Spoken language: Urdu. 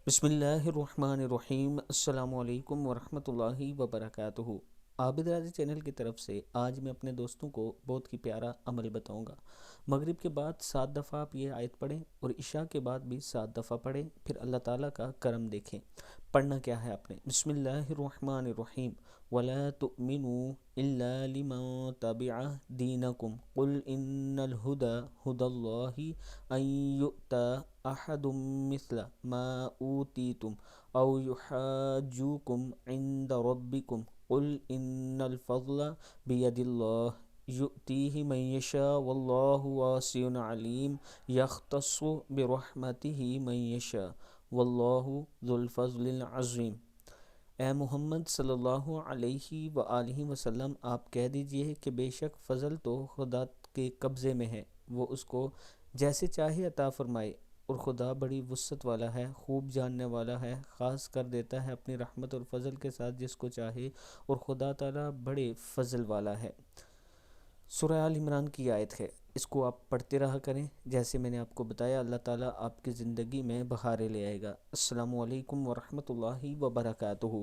بسم اللہ الرحمن الرحیم۔ السلام علیکم ورحمۃ اللہ وبرکاتہ۔ عابد راضی چینل کی طرف سے آج میں اپنے دوستوں کو بہت ہی پیارا عمل بتاؤں گا۔ مغرب کے بعد 7 دفعہ آپ یہ آیت پڑھیں اور عشاء کے بعد بھی 7 دفعہ پڑھیں، پھر اللہ تعالیٰ کا کرم دیکھیں۔ پڑھنا کیا ہے آپ نے؟ بسم اللہ الرحمن الرحیم۔ وَلَا تُؤْمِنُوا إِلَّا لِمَن تَبِعَ دِينَكُمْ قُلْ إِنَّ الْهُدَى هُدَى اللَّهِ أَن يُؤْتَى أحد مثل ما أوتيتم أو يحاجوكم عند ربكم قل إن الفضل بيد الله يؤتيه من يشاء والله واسع عليم يختص برحمته من يشاء والله ذو الفضل العظيم۔ اے محمد صلی اللہ علیہ وآلہ وسلم، آپ کہہ دیجئے کہ بے شک فضل تو خدا کے قبضے میں ہے، وہ اس کو جیسے چاہے عطا فرمائے، اور خدا بڑی وسعت والا ہے، خوب جاننے والا ہے، خاص کر دیتا ہے اپنی رحمت اور فضل کے ساتھ جس کو چاہے، اور خدا تعالیٰ بڑے فضل والا ہے۔ سورہ آل عمران کی آیت ہے، اس کو آپ پڑھتے رہا کریں۔ جیسے میں نے آپ کو بتایا، اللہ تعالیٰ آپ کی زندگی میں بہاریں لے آئے گا۔ السلام علیکم ورحمۃ اللہ وبرکاتہ۔